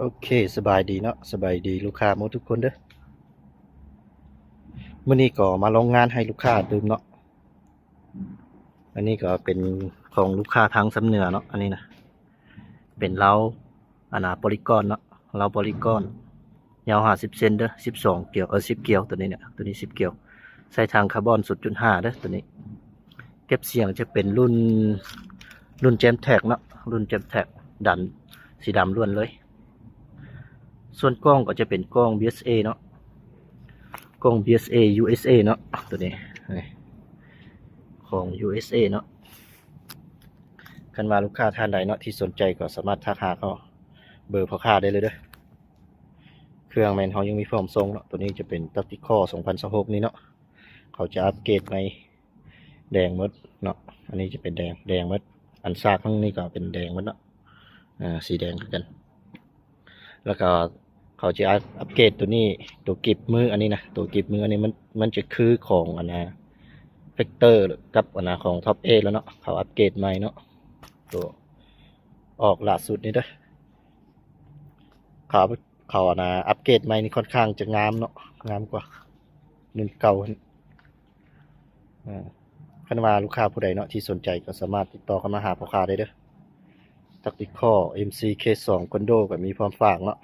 โอเคสบายดีเนาะสบายดีลูกค้าหมดทุกคนเด้อมื้อนี้ก็มาลงงานให้ลูกค้าดื่มเนาะอันนี้ก็เป็นของลูกค้าทางสำเหนือเนาะอันนี้นะเป็นเหล้าโพลีกอนเนาะเหล้าโพลีกอนยาว50เซนเด้อ12เกี่ยว10เกี่ยวตัวนี้เนี่ยตัวนี้10เกี่ยวใส่ทางคาร์บอน0.5เด้อตัวนี้เก็บเสียงจะเป็นรุ่นแจมแท็กเนาะรุ่นแจมแท็กดันสีดำล้วนเลยส่วนกล้องก็จะเป็นกล้อง BSA เนาะกล้อง BSA USA เนาะตัวนี้ของ USA เนาะคันว่าลูกค้าท่านใดเนาะที่สนใจก็สามารถทักหาเขาเบอร์พ่อค้าได้เลยเด้อเครื่องแมนเขายังมีพร้อมส่งเนาะตัวนี้จะเป็นตักติคอ2026นี้เนาะเขาจะอัปเกรดในแดงมดเนาะอันนี้จะเป็นแดงมดอันซากข้างนี้ก็เป็นแดงมดเนาะสีแดงกัน แล้วก็เขาจะอัปเกรดตัวนี้ตัวกิบมืออันนี้นะตัวกิบมืออันนี้มันจะคือของเฟกเตอร์กับของท็อปเอแล้วเนาะเขาอัปเกรดใหม่เนาะตัวออกล่าสุดนี่เด้อเขาอัปเกรดใหม่นี่ค่อนข้างจะงามเนาะงามกว่ารุ่นเก่าคันว่าลูกค้าผู้ใดเนาะที่สนใจก็สามารถติดต่อเข้ามาหาพ่อค้าได้เด้อตักติคอ MCK2 คอนโดก็มีพร้อมฝากเนาะ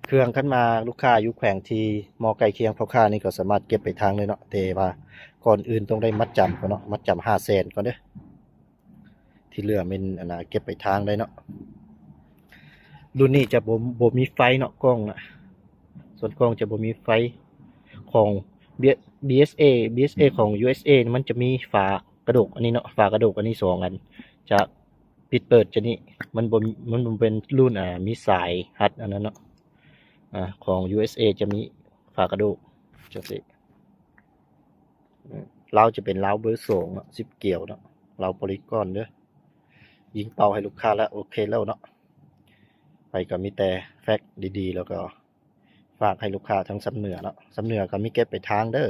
เครื่องขึ้นมาลูกค้าอยู่แขวงที่มอไก่เคียงพ่อค้านี่ก็สามารถเก็บไปทางเลยเนาะแต่ว่าก่อนอื่นต้องได้มัดจำก่อนเนาะมัดจำ500,000ก่อนเด้อที่เหลือเป็นเก็บไปทางได้เนาะรุ่นนี้จะบ่มีไฟเนาะกล้องนะส่วนกล้องจะบ่มีไฟของ BSA BSA ของ USA มันจะมีฝากระดกอันนี้เนาะฝากระดกอันนี้2อันจะปิดเปิดจะนี่มันเป็นรุ่นมีสายฮัดอันนั้นเนาะของ USA จะมีฝากระดูกจะสิเราจะเป็นเล้าเบอร์2เนาะ10เกี่ยวเนาะเราโพลีกอนเด้อยิงเป่าให้ลูกค้าแล้วโอเคแล้วเนาะไปก็มีแต่แฟกดีๆแล้วก็ฝากให้ลูกค้าทั้งสำเหนือเนาะสำเหนือก็มีเก็บไปทางเด้อ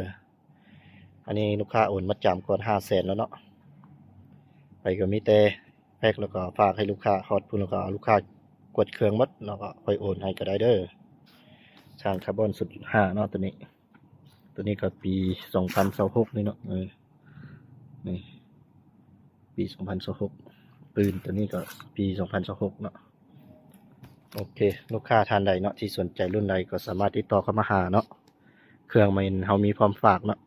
อันนี้ลูกค้าโอนมัดจำก่อน500,000แล้วเนาะไปก็มีแต่แฟกแล้วก็ฝากให้ลูกค้าฮอดพุ่นแล้วก็ลูกค้ากดเครื่องมัดแล้วก็ค่อยโอนให้ก็ได้เด้อทางคาร์บอน0.5เนาะตัวนี้ก็ปี2026นี่เนาะนี่ปี2026ปืนตัวนี้ก็ปี2026เนาะโอเคลูกค้าท่านใดเนาะที่สนใจรุ่นใดก็สามารถติดต่อเข้ามาหาเนาะเครื่องมันเฮามีพร้อมฝากเนาะ